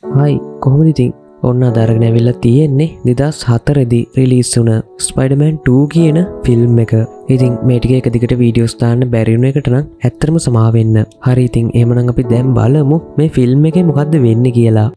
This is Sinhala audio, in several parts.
හයි කොහොමද ඉතින් ඔන්න අදරගෙන ඇවිල්ලා තියෙන්නේ 2004 දී රිලීස් වුණ ස්පයිඩර්මෑන් 2 කියන ෆිල්ම් එක. ඉතින් මේ ටික එක දිගට වීඩියෝස් දාන්න බැරි වුණ එකට නම් ඇත්තටම සමාව වෙන්න. හරි ඉතින් එහෙමනම් අපි දැන් බලමු මේ ෆිල්ම් එකේ මොකද්ද වෙන්නේ කියලා.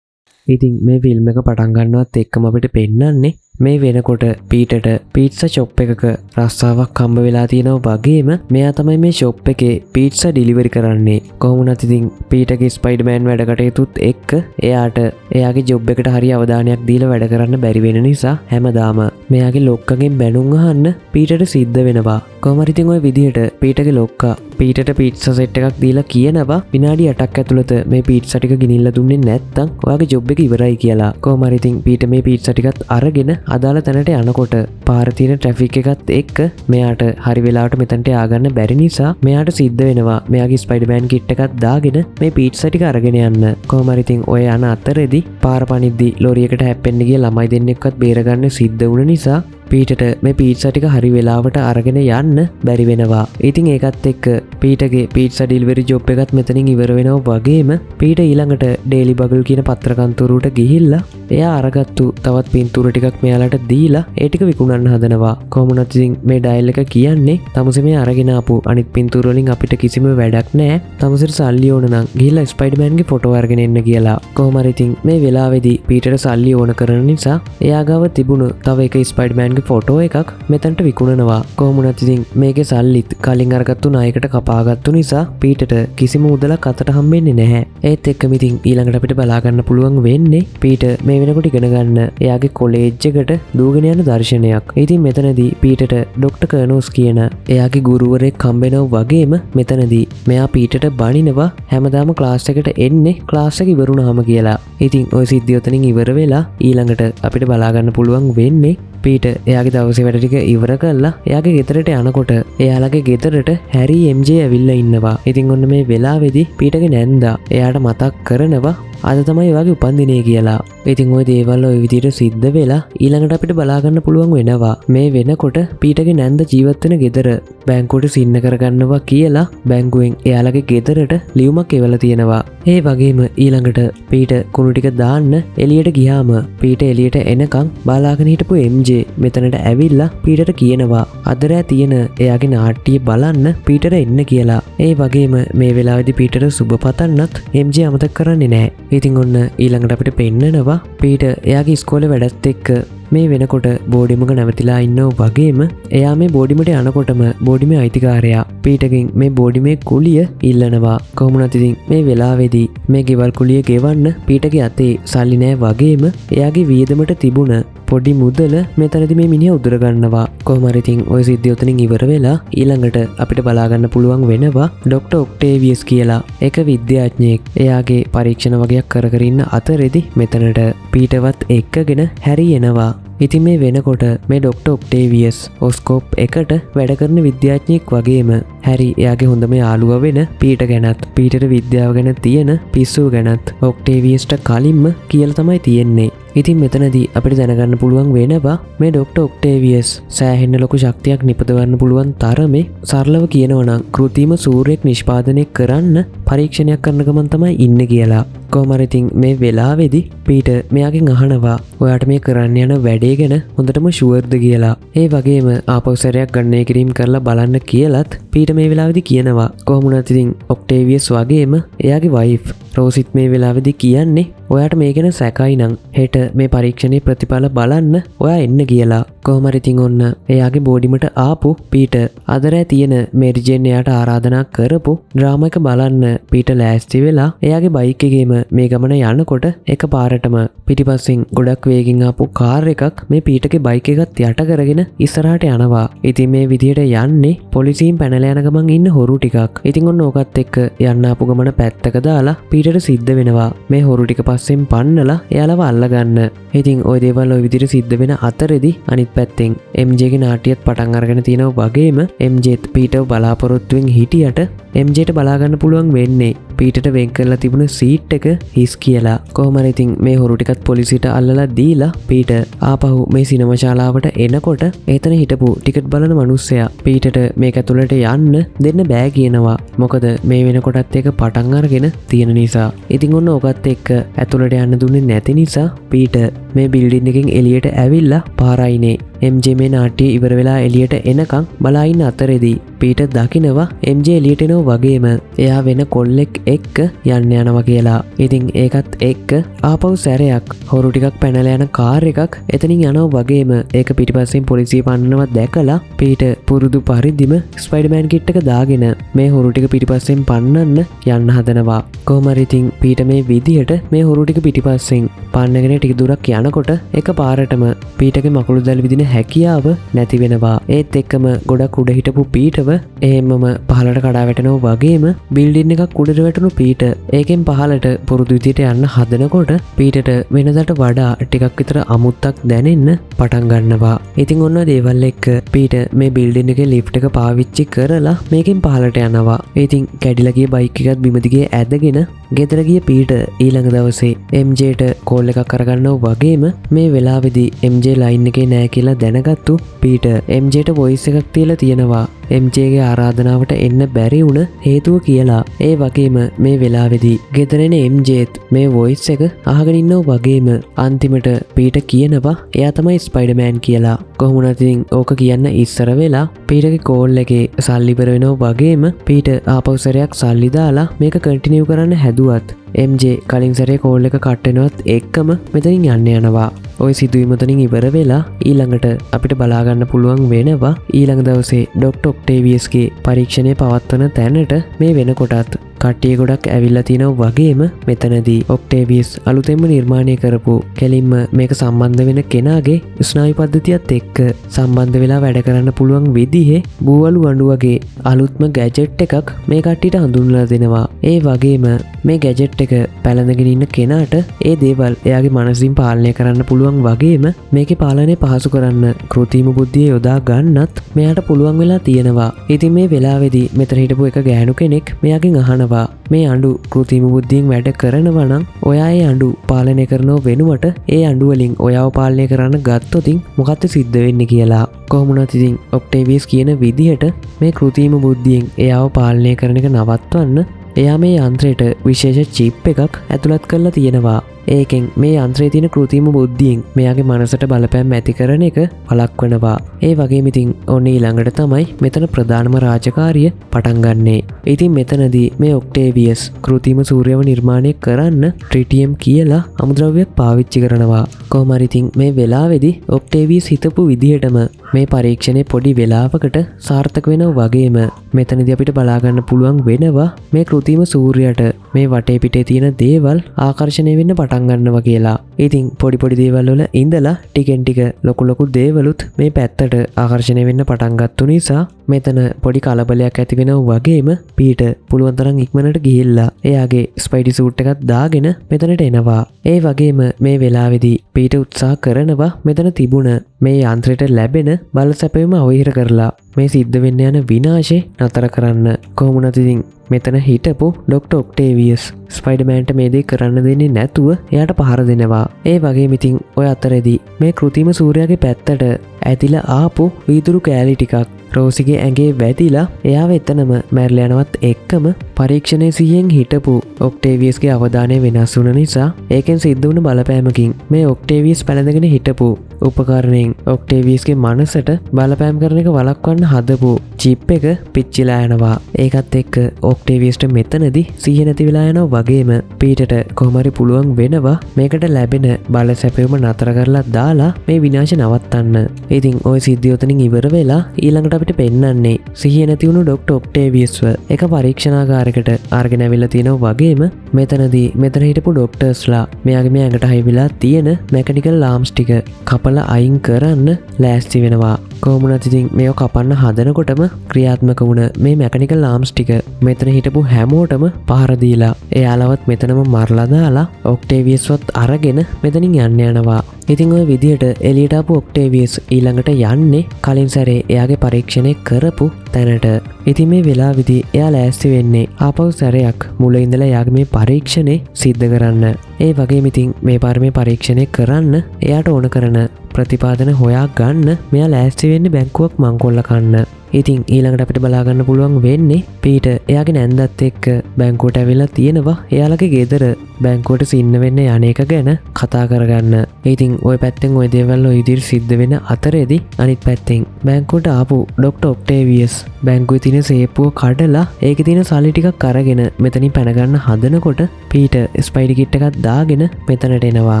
ඉතින් මේ ෆිල්ම් එක පටන් ගන්නවත් එක්කම අපිට පෙන්නන්නේ මේ වෙනකොට පීටට පීට්සා ෂොප් එකක රස්සාවක් හම්බ වෙලා තියෙනවා වගේම මෙයා තමයි මේ ෂොප් එකේ පීට්සා ඩිලිවරි කරන්නේ. කොහොමුණත් ඉතින් පීටගේ ස්පයිඩර්මෑන් වැඩ කටයුතුත් එක්ක එයාට එයාගේ ජොබ් එකට හරි අවධානයක් දීලා වැඩ කරන්න බැරි වෙන නිසා හැමදාම මෙයාගේ ලොක්කගෙන් බැනුම් අහන්න පීටට සිද්ධ වෙනවා. කොහොම හරි ඉතින් ওই විදිහට පීටගේ ලොක්කා පීටට පීට්සා සෙට් එකක් දීලා කියනවා විනාඩි 8ක් ඇතුළත මේ පීට්සා ටික ගෙනිල්ලා දුන්නේ නැත්නම් ඔයාගේ ජොබ් එක ඉවරයි කියලා. කොහොම හරි ඉතින් පීට මේ පීට්සා ටිකත් අරගෙන අදාළ තැනට යනකොට පාර තියෙන ට්‍රැෆික් එකත් එක්ක මෙයාට හරි වෙලාවට මෙතනට ආගන්න බැරි නිසා මෙයාට සිද්ධ වෙනවා මෙයාගේ ස්පයිඩර්මෑන් කිට් එකක් දාගෙන මේ පීට්සා ටික අරගෙන යන්න. කොහොම හරි ඉතින් ඔය යන අතරේදී පාර පනිද්දි ලොරියකට හැප්පෙන්න ගිය ළමයි දෙන්නෙක්වත් බේරගන්න සිද්ධ වුණ නිසා පීටට මේ පීට්සා ටික හරි වෙලාවට අරගෙන යන්න බැරි වෙනවා. ඉතින් ඒකත් එක්ක පීටගේ පීට්සා ඩිලිවරි ජොබ් එකත් මෙතනින් ඉවර වෙනවා වගේම පීට ඊළඟට ඩේලි බගල් කියන පත්‍ර කන්තරුවට ගිහිල්ලා එයා අරගත්තු තවත් පින්තූර ටිකක් මෙයාලට දීලා ඒ ටික විකුණන්න හදනවා. කොහොමුණත් ඉතින් මේ ඩයල් එක කියන්නේ තමුසේ මේ අරගෙන ආපු අනිත් පින්තූර වලින් අපිට කිසිම වැඩක් නැහැ. තමුසේට සල්ලි ඕන නම් ගිහිල්ලා ස්පයිඩර්මෑන්ගේ ෆොටෝ අරගෙන එන්න කියලා. කොහොම හරි ඉතින් මේ වෙලාවේදී පීටට සල්ලි ඕන කරන නිසා එයා ගාව තිබුණු තව එක ස්පයිඩර්මෑන් ෆොටෝ එකක් මෙතැන්ට විකුණනවා. කොහොමුණත් ඉතින් මේකේ සල්ලිත් කලින් අරගත්තු නායකට කපාගත්තු නිසා පීටට කිසිම මුදලක් අතට හම්බෙන්නේ නැහැ. ඒත් එක්කම ඉතින් ඊළඟට අපිට බලා ගන්න පුළුවන් වෙන්නේ පීට මේ වෙනකොට ඉගෙන ගන්න එයාගේ කොලේජ් එකට දූගෙන යන දර්ශනයක්. ඉතින් මෙතනදී පීටට ඩොක්ටර් කර්නෝස් කියන එයාගේ ගුරුවරයෙක් හම්බෙනවා වගේම මෙතනදී මෙයා පීටට බනිනවා හැමදාම ක්ලාස් එකට එන්නේ ක්ලාස් එක ඉවරුනහම කියලා. ඉතින් ওই සිද්ධිය උතනින් ඉවර වෙලා ඊළඟට අපිට බලා ගන්න පුළුවන් වෙන්නේ පීට එයාගේ දවසේ වැඩ ටික ඉවර කරලා එයාගේ ගෙදරට යනකොට එයාලගේ ගෙදරට හැරි MJ ඇවිල්ලා ඉන්නවා. ඉතින් ඔන්න මේ වෙලාවේදී පීටගේ නැන්දා එයාට මතක් කරනවා අද තමයි ඔයාගේ උපන්දිනේ කියලා. ඉතින් ওই දේවල් ওই විදිහට සිද්ධ වෙලා ඊළඟට අපිට බලා ගන්න පුළුවන් වෙනවා මේ වෙනකොට පීටගේ නැන්ද ජීවත් වෙන ගෙදර බැංකුවට සින්න කරගන්නවා කියලා බැංකුවෙන් එයාලගේ ගෙදරට ලියුමක් එවලා තියෙනවා. ඒ වගේම ඊළඟට පීට කුණු ටික දාන්න එළියට ගියාම පීට එළියට එනකන් බලාගෙන හිටපු MJ මෙතනට ඇවිල්ලා පීටට කියනවා අද රෑ තියෙන එයාගේ නාට්‍ය බලන්න පීටට එන්න කියලා. ඒ වගේම මේ වෙලාවේදී පීටට සුබ පතන්නත් MJ අමතක කරන්නේ නැහැ. ඉතින් ඔන්න ඊළඟට අපිට පෙන්නනවා පීට එයාගේ ඉස්කෝලේ වැඩත් එක්ක මේ වෙනකොට බෝඩිමක නැවතිලා ඉන්නව වගේම එයා මේ බෝඩිමට යනකොටම බෝඩිමේ අයිතිකාරයා පීටගෙන් මේ බෝඩිමේ කුලිය ඉල්ලනවා. කොහොමුණත් ඉතින් මේ වෙලාවේදී මේ ගෙවල් කුලිය ගෙවන්න පීටගේ අතේ සල්ලි නැහැ වගේම එයාගේ වියදමට තිබුණ පොඩි මුදල මෙතනදි මේ මිනිහා උදුර ගන්නවා. කොහොම හරි ඉතින් ওই සිද්ධිය උතනින් ඉවර වෙලා ඊළඟට අපිට බලා ගන්න පුළුවන් වෙනවා ඩොක්ටර් ඔක්ටේවියස් කියලා එක විද්‍යාඥයෙක් එයාගේ පරීක්ෂණ වගේක් කර කර ඉන්න අතරේදී මෙතනට පීටවත් එක්කගෙන හැරි එනවා. ඉතින් මේ වෙනකොට මේ ඩොක්ටර් ඔක්ටේවියස් ඔස්කෝප් එකට වැඩ කරන විද්‍යාඥයෙක් වගේම හැරි එයාගේ හොඳම යාළුවා වෙන පීට ගැනත් පීටට විද්‍යාව ගැන තියෙන පිස්සුව ගැනත් ඔක්ටේවියස්ට කලින්ම කියලා තමයි තියෙන්නේ. ඉතින් මෙතනදී අපිට දැනගන්න පුළුවන් වෙනවා මේ ඩොක්ටර් ඔක්ටේවියස් සෑහෙන්න ලොකු ශක්තියක් නිපදවන්න පුළුවන් තරමේ සරලව කියනවා නම් කෘත්‍රිම සූර්යයක් නිෂ්පාදනය කරන්න පරීක්ෂණයක් කරන ගමන් තමයි ඉන්නේ කියලා. කොහොම හරි ඉතින් මේ වෙලාවේදී පීට මෙයාගෙන් අහනවා ඔයාට මේ කරන්න යන වැඩේ ගැන හොඳටම ෂුවර්ද කියලා. ඒ වගේම ආපහු සැරයක් ගණනය කිරීම කරලා බලන්න කියලත් පීට මේ වෙලාවේදී කියනවා. කොහොම වුණත් ඉතින් ඔක්ටේවියස් වගේම එයාගේ වයිෆ් රෝසිත් මේ වෙලාවේදී කියන්නේ ඔයාට මේ ගැන සැකයි නම් හෙට මේ පරීක්ෂණයේ ප්‍රතිඵල බලන්න ඔයා එන්න කියලා. කොහොම හරි ඉතින් ඔන්න එයාගේ බෝඩිමට ආපු පීට අද රෑ තියෙන මේරි ජේන් එයාට ආරාධනා කරපු ඩ්‍රාමා එක බලන්න පීට ලෑස්ති වෙලා එයාගේ බයික් එකේම මේ ගමන යනකොට එකපාරටම පිටිපස්සෙන් ගොඩක් වේගෙන් ආපු කාර් එකක් මේ පීටගේ බයික් එකත් යට කරගෙන ඉස්සරහට යනවා. ඉතින් මේ විදිහට යන්නේ පොලිසියෙන් පැනලා යන ගමන් ඉන්න හොරු ටිකක්. ඉතින් ඔන්න ඕකත් එක්ක යන්න ආපු ගමන පැත්තක දාලා පීටට සිද්ධ වෙනවා මේ හොරු ටික පස්සෙන් පන්නලා එයාලව අල්ලගන්න. ඉතින් ওই දේවල් ওই විදිහට සිද්ධ වෙන අතරේදී අනිත් පැත්තෙන් MJගේ නාට්‍යයත් පටන් අරගෙන තියෙනවා වගේම MJත් පීටව බලාපොරොත්තුෙන් හිටියට MJට බලා ගන්න පුළුවන් වෙන්නේ පීටට වෙන් කරලා තිබුණ සීට් එක හිස් කියලා. කොහොම හරි ඉතින් මේ හොරු ටිකත් පොලිසියට අල්ලලා දීලා පීට ආපහු මේ සිනමා ශාලාවට එනකොට එතන හිටපු ටිකට් බලන මිනිස්සයා පීටට මේක ඇතුළට යන්න දෙන්න බෑ කියනවා. මොකද මේ වෙනකොටත් ඒක පටන් අරගෙන තියෙන නිසා. ඉතින් ඔන්න ඔකත් එක්ක ඇතුළට යන්න දුන්නේ නැති නිසා පීට මේ බිල්ඩින් එකෙන් එළියට ඇවිල්ලා පාරයිනේ MJ මේ නාට්‍ය ඉවර වෙලා එළියට එනකම් බලා ඉන්න අතරේදී පීට දකිනවා MJ එළියට එනවා වගේම එයා වෙන කොල්ලෙක් එක්ක යන්න යනවා කියලා. ඉතින් ඒකත් එක්ක ආපහු සැරයක් හොරු ටිකක් පැනලා යන කාර් එකක් එතනින් යනවා වගේම ඒක පිටිපස්සෙන් පොලිසිය පන්නනවා දැකලා පීට පුරුදු පරිදිම ස්පයිඩර්මෑන් කිට් එක දාගෙන මේ හොරු ටික පිටිපස්සෙන් පන්නන්න යන්න හදනවා. කොහොම හරි ඉතින් පීට මේ විදියට මේ හොරු ටික පිටිපස්සෙන් පන්නගෙන ටික දුරක් යනකොට එක පාරටම පීටගේ මකුළු දැල් විදින හැකියාව නැති වෙනවා. ඒත් එක්කම ගොඩක් උඩ හිටපු පීටව එහෙමම පහලට කඩා වැටෙනවා වගේම බිල්ඩින් එකක් උඩට වැටුණු පීට ඒකෙන් පහලට පුරුදු විදියට යන්න හදනකොට පීටට වෙනදාට වඩා ටිකක් විතර අමුත්තක් දැනෙන්න පටන් ගන්නවා. ඉතින් ඔන්න දේවල් එක්ක පීට මේ බිල්ඩින් එකේ ලිෆ්ට් එක පාවිච්චි කරලා මේකෙන් පහලට යනවා. ඉතින් කැඩිලා ගිය බයික් එකත් බිම දිගේ ඇදගෙන ගෙදර ගිය පීට ඊළඟ දවසේ MJට කෝල් එකක් කරගන්නවා වගේම මේ වෙලාවේදී MJ ලයින් එකේ නෑ කියලා දැනගත්තු පීට MJට වොයිස් එකක් තියලා තියෙනවා MJගේ ආරාධනාවට එන්න බැරි වුණ හේතුව කියලා. ඒ වගේම මේ වෙලාවේදී ගෙදරෙන MJත් මේ වොයිස් එක අහගෙන ඉන්නවා වගේම අන්තිමට පීට කියනවා එයා තමයි ස්පයිඩර්මෑන් කියලා. කොහොමුණත් ඉතින් ඕක කියන්න ඉස්සර වෙලා පීටගේ කෝල් එකේ සල්ලි ඉවර වෙනවා වගේම පීට ආපහු සැරයක් සල්ලි දාලා මේක කන්ටිනියු කරන්න හැදුවත් MJ කලින් සැරේ කෝල් එක කට් වෙනවත් එක්කම මෙතනින් යන්න යනවා. ඔය සිදුවීම මෙතනින් ඉවර වෙලා ඊළඟට අපිට බලා ගන්න පුළුවන් වෙනවා ඊළඟ දවසේ ඩොක්ටර් ඔක්ටේවියස්ගේ පරීක්ෂණය පවත්වන තැනට මේ වෙනකොටත් කට්ටිය ගොඩක් ඇවිල්ලා තියෙනවා වගේම මෙතනදී ඔක්ටේවියස් අලුතෙන්ම නිර්මාණය කරපු කෙලින්ම මේක සම්බන්ධ වෙන කෙනාගේ ස්නායු පද්ධතියත් එක්ක සම්බන්ධ වෙලා වැඩ කරන්න පුළුවන් විදිහේ බූවලු වඬු වගේ අලුත්ම ගැජට් එකක් මේ කට්ටියට හඳුන්වලා දෙනවා. ඒ වගේම මේ ගැජට් එක පැලඳගෙන ඉන්න කෙනාට ඒ දේවල් එයාගේ මනසින් පාලනය කරන්න පුළුවන් වගේම මේකේ පාලනය පහසු කරන්න කෘත්‍රිම බුද්ධිය යොදා ගන්නත් මෙයාට පුළුවන් වෙලා තියෙනවා. ඉතින් මේ වෙලාවේදී මෙතන හිටපු එක ගෑනු කෙනෙක් මෙයාගෙන් අහනවා මේ අඬු කෘත්‍රිම බුද්ධියෙන් වැඩ කරනවා නම් ඔයා ඒ අඬු පාලනය කරනව වෙනුවට ඒ අඬු වලින් ඔයාව පාලනය කරන්න ගත්තොතින් මොකක්ද සිද්ධ වෙන්නේ කියලා. කොහොමුණත් ඉතින් ඔක්ටේවියස් කියන විදිහට මේ කෘත්‍රිම බුද්ධියෙන් එයාව පාලනය කරන එක නවත්වන්න එයා මේ යන්ත්‍රයට විශේෂ චිප් එකක් ඇතුළත් කරලා තියෙනවා. ඒකෙන් මේ යන්ත්‍රයේ තියෙන කෘත්‍රිම බුද්ධියෙන් මෙයාගේ මනසට බලපෑම් ඇති කරන එක වළක්වනවා. ඒ වගේම ඉතින් ඔන්න ඊළඟට තමයි මෙතන ප්‍රධානම රාජකාරිය පටන් ගන්නේ. ඉතින් මෙතනදී මේ ඔක්ටේවියස් කෘත්‍රිම සූර්යව නිර්මාණය කරන්න ට්‍රිටියම් කියලා අමුද්‍රව්‍යයක් පාවිච්චි කරනවා. කොහොම හරි ඉතින් මේ වෙලාවේදී ඔක්ටේවියස් හිතපු විදිහටම මේ පරීක්ෂණය පොඩි වෙලාවකට සාර්ථක වෙනවා වගේම මෙතනදී අපිට බලා ගන්න පුළුවන් වෙනවා මේ කෘත්‍රිම සූර්යයට මේ වටේ පිටේ තියෙන දේවල් ආකර්ෂණය වෙන්න පටන් ගන්නවා කියලා. ඉතින් පොඩි පොඩි දේවල් වල ඉඳලා ටිකෙන් ටික ලොකු ලොකු දේවලුත් මේ පැත්තට ආකර්ෂණය වෙන්න පටන් ගත්තු නිසා මෙතන පොඩි කලබලයක් ඇති වෙනවා වගේම පීට පුළුවන් තරම් ඉක්මනට ගිහිල්ලා එයාගේ ස්පයිඩි සූට් එකක් දාගෙන මෙතනට එනවා. ඒ වගේම මේ වෙලාවේදී පීට උත්සාහ කරනවා මෙතන තිබුණ මේ යන්ත්‍රයට ලැබෙන බල සැපයීම අවහිර කරලා මේ සිද්ධ වෙන්න යන විනාශය නතර කරන්න. කොහොමුණත් ඉතින් මෙතන හිටපු ඩොක්ටර් ඔක්ටේවියස් ස්පයිඩර්මෑන්ට මේ දේ කරන්න දෙන්නේ නැතුව එයාට පහර දෙනවා. ඒ වගේම ඉතින් ඔය අතරේදී මේ කෘත්‍රිම සූර්යාගේ පැත්තට ඇතිලා ආපු වීදුරු කෑලි ටිකක් රෝසිගේ ඇඟේ වැදිලා එයාව එතනම මැරලා යනවත් එක්කම පරීක්ෂණයේ සිහියෙන් හිටපු ඔක්ටේවියස්ගේ අවධානය වෙනස් වුණ නිසා ඒකෙන් සිද්ධ වුණ බලපෑමකින් මේ ඔක්ටේවියස් පැලඳගෙන හිටපු උපකරණයෙන් ඔක්ටේවියස්ගේ මනසට බලපෑම් කරන එක වළක්වන්න හදපු චිප් එක පිච්චිලා යනවා. ඒකත් එක්ක ඔක්ටේවියස්ට මෙතනදී සිහිය නැති වෙලා යනවා වගේම පීටට කොහොම හරි පුළුවන් වෙනවා මේකට ලැබෙන බල සැපයීම නතර කරලා දාලා මේ විනාශය නවත්තන්න. ඉතින් ওই සිද්ධිය උතනින් ඉවර වෙලා ඊළඟට අපිට පෙන්වන්නේ සිහිය නැති වුණු ඩොක්ටර් ඔක්ටේවියස්ව එක පරීක්ෂණාගාරයකට අරගෙන ඇවිල්ලා තියෙනවා වගේම මෙතනදී මෙතන හිටපු ඩොක්ටර්ස්ලා මෙයාගේ මේ ඇඟට හයිවිලා තියෙන මෙකැනිකල් ලාම්ස් ටික කපලා අයින් කරන්න ලෑස්ති වෙනවා. කොහොමුණත් ඉතින් මේව කපන්න හදනකොටම ක්‍රියාත්මක වුණ මේ මෙකැනිකල් ලාම්ස් ටික මෙතන හිටපු හැමෝටම පහර දීලා එයාලවත් මෙතනම මරලා දාලා ඔක්ටේවියස්වත් අරගෙන මෙතනින් යන්න යනවා. ඉතින් ওই විදිහට එළියට ආපු ඔක්ටේවියස් ඊළඟට යන්නේ කලින් සැරේ එයාගේ පරීක්ෂණය කරපු තැනට. ඉතින් මේ වෙලාවේදී එයා ලෑස්ති වෙන්නේ ආපහු සැරයක් මුල ඉඳලා යාගේ මේ පරීක්ෂණේ සිද්ධ කරන්න. ඒ වගේම ඉතින් මේ පාර මේ පරීක්ෂණය කරන්න එයාට ඕන කරන ප්‍රතිපාදන හොයා ගන්න මෙයා ලෑස්ති වෙන්නේ බැංකුවක් මංකොල්ල කන්න. ඉතින් ඊළඟට අපිට බලාගන්න පුළුවන් වෙන්නේ පීට එයාගේ නැන්දත් එක්ක බැංකුවට ඇවිල්ලා තියෙනවා එයාලගේ ගෙදර බැංකුවට සින්න වෙන්න යන්නේක ගැන කතා කරගන්න. ඉතින් ওই පැත්තෙන් ওই දේවල් ඔය විදිහට සිද්ධ වෙන අතරේදී අනිත් පැත්තෙන් බැංකුවට ආපු ඩොක්ටර් ඔක්ටේවියස් බැංකුවේ තියෙන සේප්පුව කඩලා ඒකේ තියෙන සල්ලි ටිකක් අරගෙන මෙතනින් පැන ගන්න හදනකොට පීට ස්පයිඩි කිට් එකක් දාගෙන මෙතනට එනවා.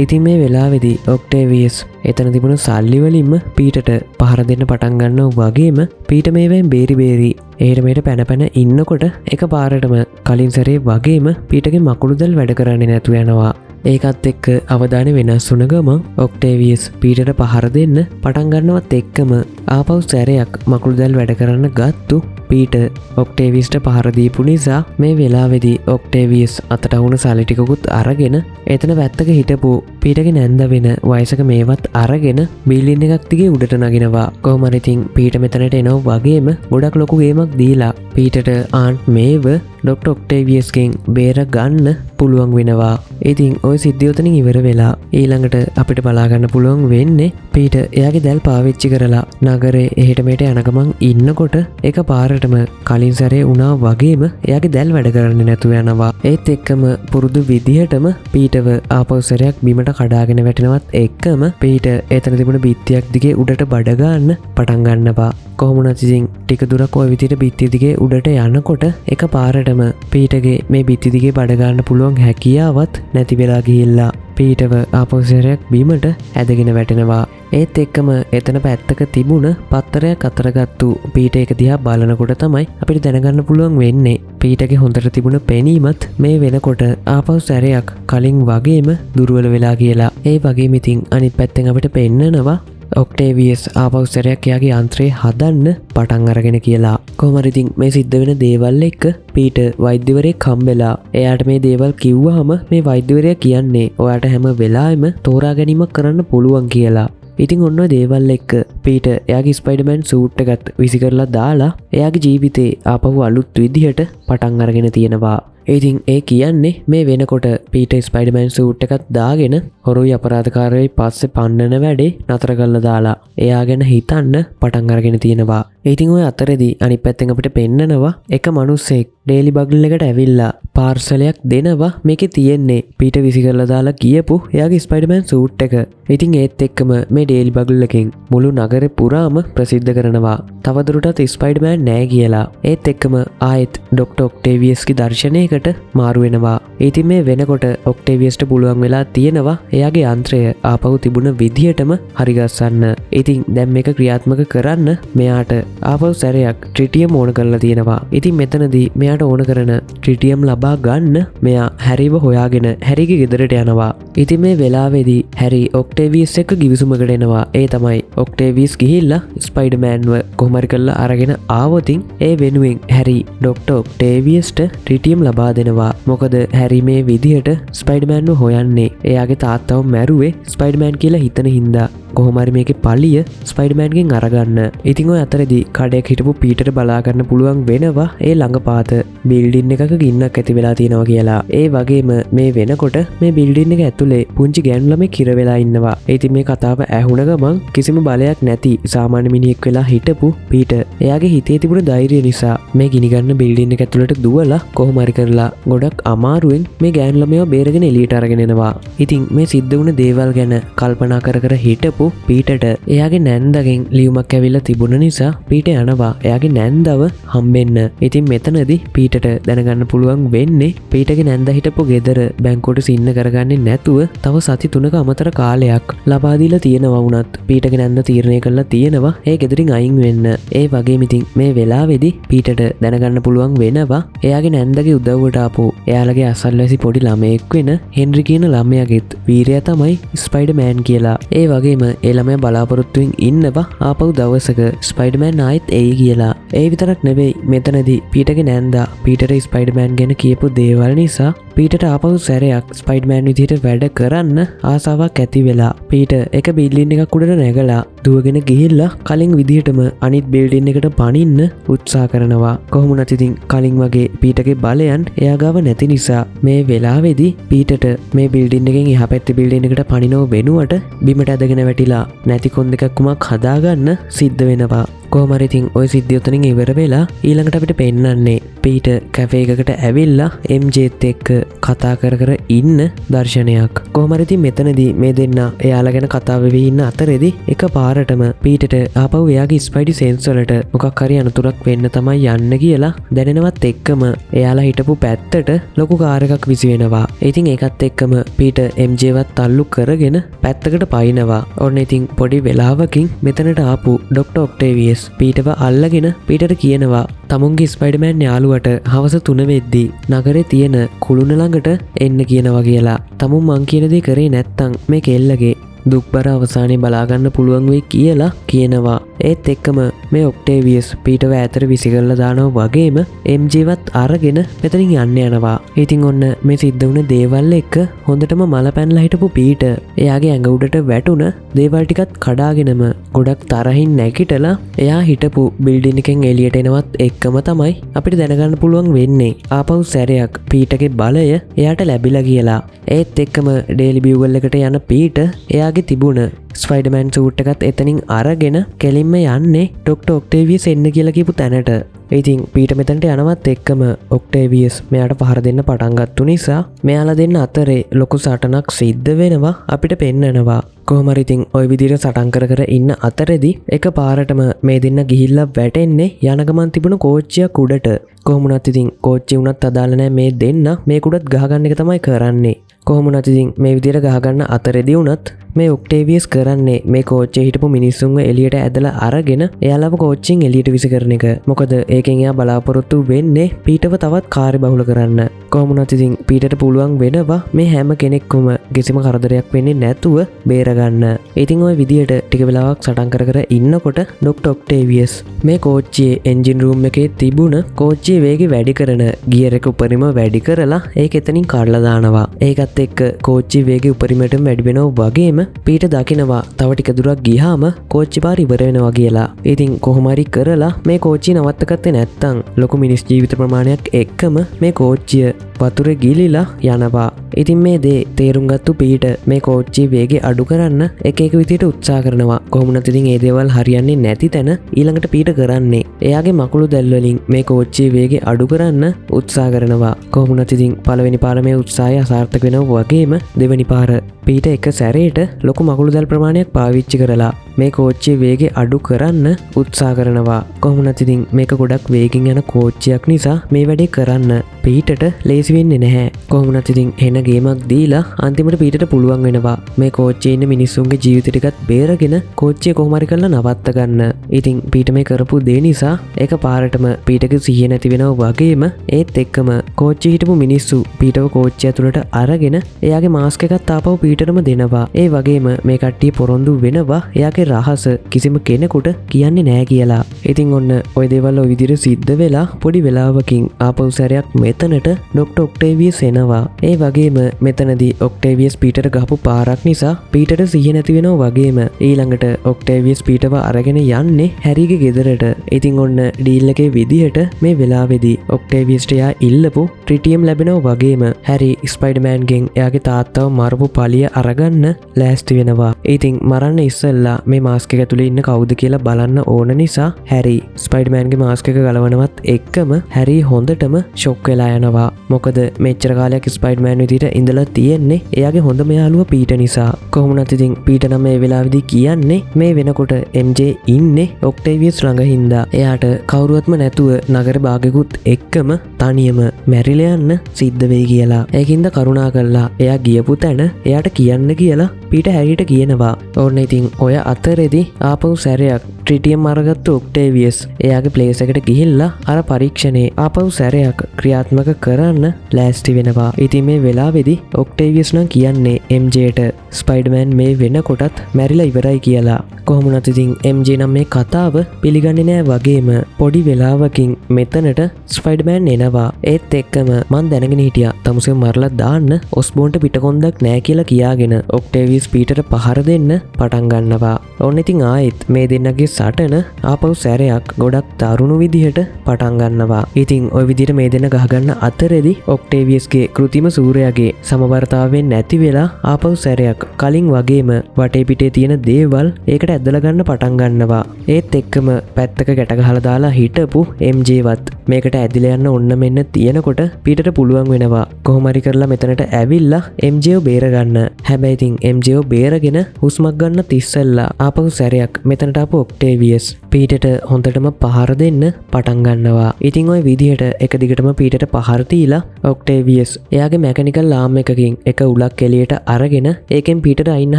ඉතින් මේ වෙලාවේදී ඔක්ටේවියස් එතන තිබුණු සල්ලි වලින්ම පීටට පහර දෙන්න පටන් ගන්නවා වගේම පීට මේවෙන් බේරි එහෙට මෙහෙට පැන ඉන්නකොට එක පාරටම කලින් සැරේ වගේම පීටගේ මකුළුදල් වැඩ කරන්නේ නැතු යනවා. ඒකත් එක්ක අවධානය වෙනස් වුණ ගමන් ඔක්ටේවියස් පීටට පහර දෙන්න පටන් ගන්නවත් එක්කම ආපහු සැරයක් මකුළුදල් වැඩ කරන්න ගත්තු පීට ඔක්ටේවියස්ට පහර දීපු නිසා මේ වෙලාවේදී ඔක්ටේවියස් අතට වුණ සල්ලි ටිකකුත් අරගෙන එතන වැත්තක හිටපු පීටගේ නැන්ද වෙන වයසක මේවත් අරගෙන බිල්ඩින් එකක් දිගේ උඩට නගිනවා. කොහොම හරි ඉතින් පීට මෙතනට එනවා වගේම ගොඩක් ලොකු ගේමක් දීලා පීටට ආන්ට් මේව ඩොක්ටර් ඔක්ටේවියස්ගෙන් බේර ගන්න පුළුවන් වෙනවා. ඉතින් ওই සිද්ධිය උතනින් ඉවර වෙලා ඊළඟට අපිට බලාගන්න පුළුවන් වෙන්නේ පීට එයාගේ දැල් පාවිච්චි කරලා නගරේ එහෙට මෙහෙට යන ගමන් ඉන්නකොට එක පාරටම කලින් සැරේ වුණා වගේම එයාගේ දැල් වැඩ කරන්නේ නැතුව යනවා. ඒත් එක්කම පුරුදු විදිහටම පීටව ආපහු සැරයක් බිමට කඩාගෙන වැටෙනවත් එක්කම පීට එතන තිබුණ බිත්තියක් දිගේ උඩට බඩ ගන්න පටන් ගන්නවා. කොහොම වුණත් ඉතින් ටික දුරක් ওই විදිහට බිත්තිය දිගේ උඩට යනකොට එක පාරටම පීටගේ මේ බිත්ති දිගේ බඩ ගන්න පුළුවන් හැකියාවත් නැති වෙලා ගිහිල්ලා පීටව ආපහු සැරයක් බිමට ඇදගෙන වැටෙනවා. ඒත් එක්කම එතන පැත්තක තිබුණ පත්තරයක් අතරගත්තු පීට එක දිහා බලනකොට තමයි අපිට දැනගන්න පුළුවන් වෙන්නේ පීටගේ හොඳට තිබුණ පෙනීමත් මේ වෙනකොට ආපහු සැරයක් කලින් වගේම දුර්වල වෙලා කියලා. ඒ වගේම ඉතින් අනිත් පැත්තෙන් අපිට පෙන්නනවා ඔක්ටේවියස් ආපහු සැරයක් එයාගේ යන්ත්‍රය හදන්න පටන් අරගෙන කියලා. කොහොම හරි ඉතින් මේ සිද්ධ වෙන දේවල් එක්ක පීට වෛද්‍යවරයෙක් හම්බෙලා එයාට මේ දේවල් කිව්වහම මේ වෛද්‍යවරයා කියන්නේ ඔයාට හැම වෙලාවෙම තෝරා ගැනීමක් කරන්න පුළුවන් කියලා. ඉතින් ඔන්න දේවල් එක්ක පීට එයාගේ ස්පයිඩර්මෑන් සූට් එකත් විසි කරලා දාලා එයාගේ ජීවිතේ ආපහු අලුත් විදිහට පටන් අරගෙන තියෙනවා. ඉතින් ඒ කියන්නේ මේ වෙනකොට පීට ස්පයිඩර්මෑන් සූට් එකක් දාගෙන හොරුයි අපරාධකාරයයි පස්සේ පන්නන වැඩේ නතර කරලා දාලා එයා ගැන හිතන්න පටන් අරගෙන තියෙනවා. ඉතින් ඔය අතරේදී අනිත් පැත්තෙන් අපිට පෙන්නනවා එක මිනිස්සෙක් ඩේලි බගල් එකට ඇවිල්ලා පාර්සලයක් දෙනවා මේකේ තියෙන්නේ පීට විසි කරලා දාලා කියපු එයාගේ ස්පයිඩර්මෑන් සූට් එක. ඉතින් ඒත් එක්කම මේ ඩේලි බගල් එකෙන් මුළු නගරේ පුරාම ප්‍රසිද්ධ කරනවා තවදුරටත් ස්පයිඩර්මෑන් නෑ කියලා. ඒත් එක්කම ආයෙත් ඩොක්ටර් ඔක්ටේවියස්ගේ දර්ශනයකට මාරු වෙනවා. ඉතින් මේ වෙනකොට ඔක්ටේවියස්ට පුළුවන් වෙලා තියෙනවා එයාගේ යන්ත්‍රය ආපහු තිබුණ විදිහටම හරිගස්සන්න. ඉතින් දැන් මේක ක්‍රියාත්මක කරන්න මෙයාට ආපහු සැරයක් ට්‍රිටියම් ඕන කරලා තියෙනවා. ඉතින් මෙතනදී මෙයාට ඕන කරන ට්‍රිටියම් ලබා ගන්න මෙයා හැරිව හොයාගෙන හැරිගේ ගෙදරට යනවා. ඉතින් මේ වෙලාවේදී හැරි ඔක්ටේවියස් එක්ක ගිවිසුමකට එනවා. ඒ තමයි ඔක්ටේවියස් ගිහිල්ලා ස්පයිඩර්මෑන්ව කොහොම හරි කරලා අරගෙන ආවොතින් ඒ වෙනුවෙන් හැරි ඩොක්ටර් ඔක්ටේවියස්ට ට්‍රිටියම් ලබා දෙනවා. මොකද හැරි මේ විදිහට ස්පයිඩර්මෑන්ව හොයන්නේ එයාගේ තාත්තව මැරුවේ ස්පයිඩර්මෑන් කියලා හිතන හින්දා කොහොම හරි මේකේ පලිය ස්පයිඩර්මෑන්ගෙන් අරගන්න. ඉතින් ඔය අතරේදී කඩේක හිටපු පීටර් බලා ගන්න පුළුවන් වෙනවා ඒ ළඟපාත බිල්ඩින් එකක ගින්නක් ඇති වෙලා තියෙනවා කියලා. ඒ වගේම මේ වෙනකොට මේ බිල්ඩින් එක ඇතුලේ පුංචි ගෑනු ළමෙක් කිර වෙලා ඉන්නවා. ඉතින් මේ කතාව ඇහුණ ගමන් කිසිම බලයක් නැති සාමාන්‍ය මිනිහෙක් වෙලා හිටපු පීටර් එයාගේ හිතේ තිබුණ ධෛර්යය නිසා මේ ගිනිගන්න බිල්ඩින් එක ඇතුළට දුවලා කොහොම හරි කරලා ගොඩක් අමාරුවෙන් මේ ගෑනු ළමයව බේරගෙන එළියට අරගෙන එනවා. ඉතින් මේ සිද්ධ වුණ දේවල් ගැන කල්පනා කර කර හිටපු පීටට එයාගේ නැන්දගෙන් ලියුමක් ඇවිල්ලා තිබුණ නිසා පීට යනවා එයාගේ නැන්දව හම්බෙන්න. ඉතින් මෙතනදී පීටට දැනගන්න පුළුවන් වෙන්නේ පීටගේ නැන්ද හිටපු ගෙදර බැංකුවට සින්න කරගන්නේ නැතුව තව සති 3ක අමතර කාලයක් ලබා දීලා තියෙනවා වුණත් පීටගේ නැන්ද තීරණය කරලා තියෙනවා ඒ ගෙදරින් අයින් වෙන්න. ඒ වගේම ඉතින් මේ වෙලාවේදී පීටට දැනගන්න පුළුවන් වෙනවා එයාගේ නැන්දගේ උදව්වට ආපු එයාලගේ අසල්වැසි පොඩි ළමයෙක් වෙන හෙන්රි කියන ළමයාගෙත් වීරයා තමයි ස්පයිඩර්මෑන් කියලා. ඒ වගේම ඒ ළමයා බලාපොරොත්තුෙන් ඉන්නවා ආපහු දවසක ස්පයිඩර්මෑන් ආයෙත් එයි කියලා. ඒ විතරක් නෙවෙයි මෙතනදී පීටගේ නැන්දා පීටට ස්පයිඩර්මෑන් ගැන කියපු දේවල් නිසා පීටට ආපහු සැරයක් ස්පයිඩර්මෑන් විදිහට වැඩ කරන්න ආසාවක් ඇති වෙලා පීට එක බිල්ඩින් එකක් උඩට නැගලා දුවගෙන ගිහිල්ලා කලින් විදිහටම අනිත් බිල්ඩින් එකට පනින්න උත්සාහ කරනවා. කොහොමුණත් ඉතින් කලින් වගේ පීටගේ බලයන් එයා ගාව නැති නිසා මේ වෙලාවේදී පීටට මේ බිල්ඩින් එකෙන් එහා පැත්තේ බිල්ඩින් එකට පනිනව වෙනුවට බිමට ඇදගෙන වැටිලා නැති කොන් දෙකක් කුමක් හදාගන්න සිද්ධ වෙනවා. කොහොමරි ඉතින් ওই සිද්ධිය උතනින් ඉවර වෙලා ඊළඟට අපිට පෙන්නන්නේ පීට කැෆේ එකකට ඇවිල්ලා MJත් එක්ක කතා කර කර ඉන්න දර්ශනයක්. කොහොමරි ඉතින් මෙතනදී මේ දෙන්න එයාලා ගැන කතා වෙවි ඉන්න අතරේදී එක පාරටම පීටට ආපහු එයාගේ ස්පයිඩි සෙන්ස් වලට මොකක් හරි අනතුරක් වෙන්න තමයි යන්න කියලා දැනෙනවත් එක්කම එයාලා හිටපු පැත්තට ලොකු කාර් එකක් විසි වෙනවා. ඉතින් ඒකත් එක්කම පීට MJවත් තල්ලු කරගෙන පැත්තකට පයින්නවා. ඔන්න ඉතින් පොඩි වෙලාවකින් මෙතනට ආපු ඩොක්ටර් ඔක්ටේවියස් පීටව අල්ලගෙන පීටට කියනවා තමුන්ගේ ස්පයිඩර්මෑන් යාළුවට හවස 3 වෙද්දී නගරේ තියෙන කුළුණ ළඟට එන්න කියනවා කියලා. තමුන් මං කියන දේ කරේ නැත්තම් මේ කෙල්ලගේ දුක්බර අවසානයේ බලාගන්න පුළුවන් වෙයි කියලා කියනවා. ඒත් එක්කම මේ ඔක්ටේවියස් පීටව ඈතට විසි කරලා දානවා වගේම MJවත් අරගෙන මෙතනින් යන්න යනවා. ඉතින් ඔන්න මේ සිද්ධ වුණ දේවල් එක්ක හොඳටම මල පැනලා හිටපු පීට එයාගේ ඇඟ උඩට වැටුණ දේවල් ටිකත් කඩාගෙනම ගොඩක් තරහින් නැගිටලා එයා හිටපු බිල්ඩින් එකෙන් එළියට එනවත් එක්කම තමයි අපිට දැනගන්න පුළුවන් වෙන්නේ ආපහු සැරයක් පීටගේ බලය එයාට ලැබිලා කියලා. ඒත් එක්කම ඩේලි බියුගල් එකට යන පීට එයාගේ තිබුණ ස්පයිඩර්මෑන් සූට් එකත් එතනින් අරගෙන කෙලින්ම යන්නේ ඩොක්ටර් ඔක්ටේවියස් එන්න කියලා කියපු තැනට. ඉතින් පීට මෙතනට යනවත් එක්කම ඔක්ටේවියස් මෙයාට පහර දෙන්න පටන් ගත්තු නිසා මෙයාලා දෙන්න අතරේ ලොකු සටනක් සිද්ධ වෙනවා අපිට පෙන්නනවා. කොහොමරි ඉතින් ওই විදිහට සටන් කර කර ඉන්න අතරේදී එක පාරටම මේ දෙන්න ගිහිල්ලා වැටෙන්නේ යන ගමන් තිබුණු කෝච්චියක් උඩට. කොහොමුණත් ඉතින් කෝච්චිය උනත් අදාළ නැහැ මේ දෙන්න මේක උඩත් ගහගන්න එක තමයි කරන්නේ. කොහොමුණත් ඉතින් මේ විදිහට ගහගන්න අතරේදී උනත් මේ ඔක්ටේවියස් කරන්නේ මේ කෝච්චියේ හිටපු මිනිස්සුන්ව එළියට ඇදලා අරගෙන එයාලව කෝච්චියෙන් එළියට විසි කරන එක. මොකද ඒකෙන් එයා බලාපොරොත්තු වෙන්නේ පීටව තවත් කාර්යබහුල කරන්න. කොහොමුණත් ඉතින් පීටට පුළුවන් වෙනවා මේ හැම කෙනෙක්වම කිසිම කරදරයක් වෙන්නේ නැතුව බේරගන්න. ඉතින් ওই විදිහට ටික වෙලාවක් සටන් කර කර ඉන්නකොට ඩොක්ටර් ඔක්ටේවියස් මේ කෝච්චියේ එන්ජින් රූම් එකේ තිබුණ කෝච්චියේ වේගය වැඩි කරන ගියර් එක උපරිම වැඩි කරලා ඒක එතනින් කඩලා දානවා. ඒකත් එක්ක කෝච්චියේ වේගය උපරිමටම වැඩි වෙනවා වගේම පීට දකිනවා තව ටික දුරක් ගියාම කෝච්චි පාර ඉවර වෙනවා කියලා. ඉතින් කොහොම හරි කරලා මේ කෝච්චිය නවත්තගත්තේ නැත්තම් ලොකු මිනිස් ජීවිත ප්‍රමාණයක් එක්කම මේ කෝච්චිය වතුරේ ගිලිලා යනවා. ඉතින් මේ දේ තේරුම් ගත්තු පීට මේ කෝච්චියේ වේගය අඩු කරන්න එක එක විදිහට උත්සාහ කරනවා. කොහොමුණත් ඉතින් මේ දේවල් හරියන්නේ නැති තැන ඊළඟට පීට කරන්නේ එයාගේ මකුළු දැල් වලින් මේ කෝච්චියේ වේගය අඩු කරන්න උත්සාහ කරනවා. කොහොමුණත් ඉතින් පළවෙනි පාර මේ උත්සාහය අසාර්ථක වෙනවා වගේම දෙවෙනි පාර පීට එක සැරේට ලොකු මකුළු දැල් ප්‍රමාණයක් පාවිච්චි කරලා මේ කෝච්චියේ වේගය අඩු කරන්න උත්සාහ කරනවා. කොහොමුණත් ඉතින් මේක ගොඩක් වේගෙන් යන කෝච්චියක් නිසා මේ වැඩේ කරන්න පීටට ලේසි වෙන්නේ නැහැ. කොහොමුණත් ඉතින් එන ගේමක් දීලා අන්තිමට පීටට පුළුවන් වෙනවා මේ කෝච්චියේ ඉන්න මිනිස්සුන්ගේ ජීවිත ටිකත් බේරගෙන කෝච්චිය කොහොම හරි කරලා නවත්ත ගන්න. ඉතින් පීට මේ කරපු දේ නිසා ඒක පාරටම පීටගේ සිහිය නැති වෙනවා වගේම ඒත් එක්කම කෝච්චියේ හිටපු මිනිස්සු පීටව කෝච්චිය ඇතුළට අරගෙන එයාගේ මාස්ක් එකත් ආපහු පීටටම දෙනවා. ඒ වගේම මේ කට්ටිය පොරොන්දු වෙනවා එයාගේ රහස කිසිම කෙනෙකුට කියන්නේ නැහැ කියලා. ඉතින් ඔන්න ওই දේවල් ඔය විදිහට සිද්ධ වෙලා පොඩි වෙලාවකින් ආපහු සැරයක් මෙතනට ඩොක්ටර් ඔක්ටේවියස් එනවා. ඒ වගේම මෙතනදී ඔක්ටේවියස් පීටට ගහපු පාරක් නිසා පීටට සිහිය නැති වෙනවා වගේම ඊළඟට ඔක්ටේවියස් පීටව අරගෙන යන්නේ හැරිගේ ගෙදරට. ඉතින් ඔන්න ඩීල් එකේ විදිහට මේ වෙලාවේදී ඔක්ටේවියස්ට එයා ඉල්ලපු ට්‍රිටියම් ලැබෙනවා වගේම හැරි ස්පයිඩර්මෑන්ගෙන් එයාගේ තාත්තව මරපු පලිය අරගන්න ලෑස්ති වෙනවා. ඉතින් මරන්න ඉස්සෙල්ලා මේ මාස්ක් එක ඇතුලේ ඉන්න කවුද කියලා බලන්න ඕන නිසා හැරි ස්පයිඩර්මෑන්ගේ මාස්ක් එක ගලවනවත් එක්කම හැරි හොඳටම ෂොක් වෙලා යනවා. මොකද මෙච්චර කාලයක් ස්පයිඩර්මෑන් විදිහට ඉඳලා තියෙන්නේ එයාගේ හොඳම යාළුවා පීට නිසා. කොහොමුණත් ඉතින් පීට නම් මේ වෙලාවේදී කියන්නේ මේ වෙනකොට MJ ඉන්නේ ඔක්ටේවියස් ළඟ හින්දා එයාට කවුරුවත්ම නැතුව නගර භාගෙකුත් එක්කම තනියම මැරිලා යන්න සිද්ධ වෙයි කියලා. ඒකින්ද කරුණා කරලා එයා ගියපු තැන එයාට කියන්න කියලා පීට හැරියට කියනවා. ඕන්න ඉතින් ඔය අතරේදී ආපහු සැරයක් ට්‍රිටියම් අරගත්තු ඔක්ටේවියස් එයාගේ ප්ලේස් එකට ගිහිල්ලා අර පරීක්ෂණේ ආපහු සැරයක් ක්‍රියාත්මක කරන්න ලෑස්ති වෙනවා. ඉතින් මේ වෙලාවේදී ඔක්ටේවියස් නම් කියන්නේ MJට ස්පයිඩර්මෑන් මේ වෙනකොටත් මැරිලා ඉවරයි කියලා. කොහොම වුණත් ඉතින් MJ නම් මේ කතාව පිළිගන්නේ නෑ වගේම පොඩි වෙලාවකින් මෙතනට ස්පයිඩර්මෑන් එනවා. ඒත් එක්කම මං දැනගෙන හිටියා තමුසේ මරලා දාන්න ඔස්බෝන්ට පිටකොන්දක් නෑ කියලා කියාගෙන ඔක්ටේවියස් පීටර් පහර දෙන්න පටන් ගන්නවා. ඔන්න ඉතින් ආයෙත් මේ දෙන්නගේ සටන ආපහු සැරයක් ගොඩක් දරුණු විදිහට පටන් ගන්නවා. ඉතින් ওই විදිහට මේ දෙන්න ගහගන්න අතරේදී ඔක්ටේවියස්ගේ කෘතිම සූර්යාගේ සමබරතාවයෙන් නැති වෙලා ආපහු සැරයක් කලින් වගේම වටේ පිටේ තියෙන දේවල් ඒකට ඇදලා ගන්න පටන් ගන්නවා. ඒත් එක්කම පැත්තක ගැට ගහලා දාලා හිටපු MJවත් මේකට ඇදිලා යන්න ඔන්න මෙන්න තියෙනකොට පීටට පුළුවන් වෙනවා කොහොම හරි කරලා මෙතනට ඇවිල්ලා MJව බේර ගන්න. හැබැයි ඉතින් MJව බේරගෙන හුස්මක් ගන්න තිස්සෙල්ලා ආපහු සැරයක් මෙතනට ආපු ඔක්ටේවියස් පීටට හොඳටම පහර දෙන්න පටන් ගන්නවා. ඉතින් ওই විදිහට එක දිගටම පීටට පහර දීලා ඔක්ටේවියස් එයාගේ මැකනිකල් ලාම් එකකින් එක උලක් එළියට අරගෙන ඒකෙන් පීටට අයින්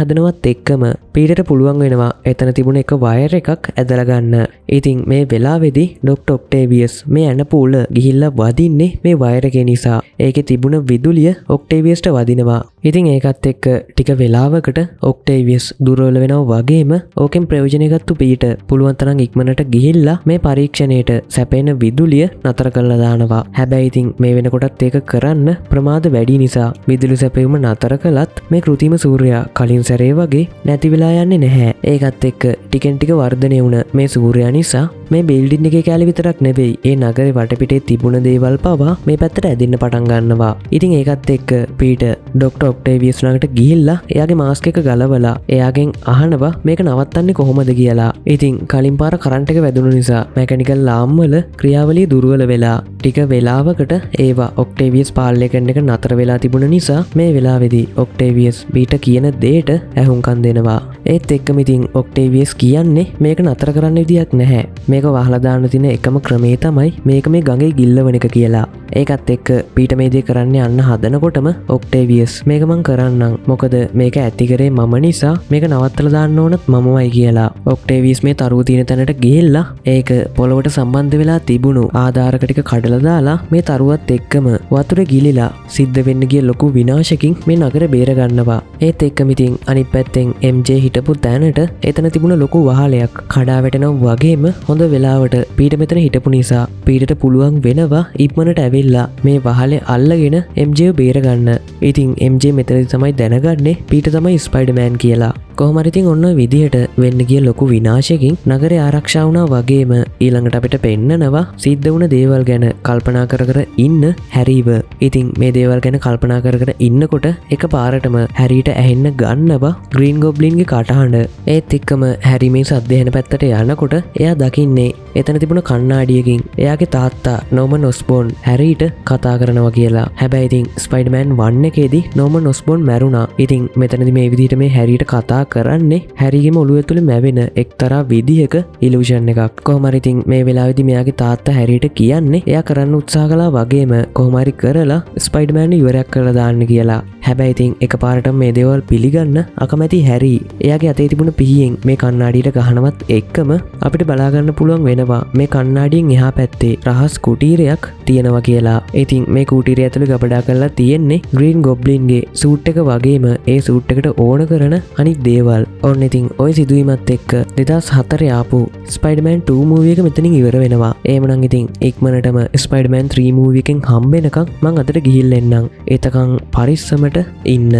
හදනවත් එක්කම පීටට පුළුවන් වෙනවා එතන තිබුණ එක වයර් එකක් ඇදලා ගන්න. ඉතින් මේ වෙලාවේදී ඩොක්ටර් ඔක්ටේවියස් මේ ඇනපු උල ගිහිල්ලා වදින්නේ මේ වයර් එකේ නිසා. ඒකේ තිබුණ විදුලිය ඔක්ටේවියස්ට වදිනවා. ඉතින් ඒකත් එක්ක ටික වෙලාවකට ඔක්ටේවියස් දුර්වල වෙනවා වගේම ඕකෙන් ප්‍රයෝජනය ගත්තු පීට පුළුවන් තරම් ඉක්මනට ගිහිල්ලා මේ පරීක්ෂණයට සැපෙන විදුලිය නතර කරලා දානවා. හැබැයි ඉතින් මේ වෙනකොටත් ඒක කරන්න ප්‍රමාද වැඩි නිසා විදුලි සැපයීම නතර කළත් මේ කෘතිම සූර්යයා කලින් සැරේ වගේ නැති වෙලා යන්නේ නැහැ. ඒකත් එක්ක ටිකෙන් ටික වර්ධනය වුණ මේ සූර්යයා නිසා මේ බිල්ඩින් එකේ කැලේ විතරක් නෙවෙයි ඒ නගරේ වටපිටේ තිබුණ දේවල් පවා මේ පැත්තට ඇදෙන්න පටන් ගන්නවා. ඉතින් ඒකත් එක්ක පීට ඩොක්ටර් ඔක්ටේවියස් ළඟට ගිහිල්ලා එයාගේ මාස්ක් එක ගලවලා එයාගෙන් අහනවා මේක නවත්තන්නේ කොහොමද කියලා. ඉතින් කලින් පාර කරන්ට් එක වැදුණු නිසා මැකනිකල් ලාම් වල ක්‍රියාවලිය දුර්වල වෙලා ටික වෙලාවකට ඒවා ඔක්ටේවියස් පාලනය කරන එක නතර වෙලා තිබුණ නිසා මේ වෙලාවේදී ඔක්ටේවියස් පීට කියන දෙයට ඇහුම්කන් දෙනවා. ඒත් එක්කම ඉතින් ඔක්ටේවියස් කියන්නේ මේක නතර කරන්න විදියක් නැහැ. මේක වහලා දාන්න තියෙන එකම ක්‍රමේ තමයි මේක මේ ගඟේ ගිල්ලවන එක කියලා. ඒකත් එක්ක පීට මේ දේ කරන්න යන්න හදනකොටම ඔක්ටේවියස් මේක මං කරන්නම් මොකද මේක ඇති කරේ මම නිසා මේක නවත්තලා දාන්න ඕනත් මමමයි කියලා. ඔක්ටේවියස් මේ තරුව තියෙන තැනට ගිහිල්ලා ඒක පොළොවට සම්බන්ධ වෙලා තිබුණු ආධාරක ටික කඩලා දාලා මේ තරුවත් එක්කම වතුරේ ගිලිලා සිද්ධ වෙන්න ගිය ලොකු විනාශකින් මේ නගර බේර ගන්නවා. ඒත් එක්කම ඉතින් අනිත් පැත්තෙන් MJ හිටපු තැනට එතන තිබුණ ලොකු වහලයක් කඩා වැටෙනවා වගේම හොඳ වෙලාවට පීට මෙතන හිටපු නිසා පීටට පුළුවන් වෙනවා ඉක්මනට ඇවිල්ලා මේ වහලේ අල්ලගෙන MJව බේර ගන්න. ඉතින් MJ මෙතනදි තමයි දැනගන්නේ පීට තමයි ස්පයිඩර්මෑන් කියලා. කොහොම හරි ඉතින් ඔන්න විදිහට වෙන්න ගිය ලොකු විනාශයකින් නගරය ආරක්ෂා වුණා වගේම ඊළඟට අපිට පෙන්නනවා සිද්ධ වුණ දේවල් ගැන කල්පනා කර කර ඉන්න හැරිව. ඉතින් මේ දේවල් ගැන කල්පනා කර කර ඉන්නකොට එකපාරටම හැරිට ඇහෙන්න ගන්නවා ග්‍රීන් ගොබ්ලින්ගේ කටහඬ. ඒත් එක්කම හැරි මේ සද්ද ඇහෙන පැත්තට යනකොට එයා දකින්නේ එතන තිබුණ කණ්ණාඩියකින් එයාගේ තාත්තා නෝමන් ඔස්බෝන් හැරිට කතා කරනවා කියලා. හැබැයි ඉතින් ස්පයිඩර්මෑන් 1 එකේදී නෝමන් ඔස්බෝන් මැරුණා. ඉතින් මෙතනදි මේ විදිහට මේ හැරිට කතා කරන්නේ හැරිගේම ඔළුව ඇතුලේ මැවෙන එක්තරා විදිහක ඉලූෂන් එකක්. කොහොම හරි ඉතින් මේ වෙලාවේදී මෙයාගේ තාත්තා හැරිට කියන්නේ එයා කරන්න උත්සාහ කළා වගේම කොහොම හරි කරලා ස්පයිඩර්මෑන් ඉවරයක් කරලා දාන්න කියලා. හැබැයි ඉතින් එකපාරටම මේ දේවල් පිළිගන්න අකමැති හැරි එයාගේ අතේ තිබුණ පිහියෙන් මේ කණ්ණාඩියට ගහනවත් එක්කම අපිට බලා ගන්න පුළුවන් වෙනවා මේ කණ්ණාඩියෙන් එහා පැත්තේ රහස් කුටීරයක් තියෙනවා කියලා. ඉතින් මේ කුටීරය ඇතුලේ ගබඩා කරලා තියෙන්නේ ග්‍රීන් ගොබ්ලින්ගේ සූට් එක වගේම ඒ සූට් එකට ඕන කරන අනිත් දේවල්. ඔන්න ඉතින් ওই සිදුවීමත් එක්ක 2004 ආපු ස්පයිඩර්මෑන් 2 මූවි එක මෙතනින් ඉවර වෙනවා. එහෙමනම් ඉතින් ඉක්මනටම ස්පයිඩර්මෑන් 3 මූවි එකෙන් හම්බෙනකම් මං අදට ගිහිල්ලා එන්නම්. එතකන් පරිස්සමට ඉන්න.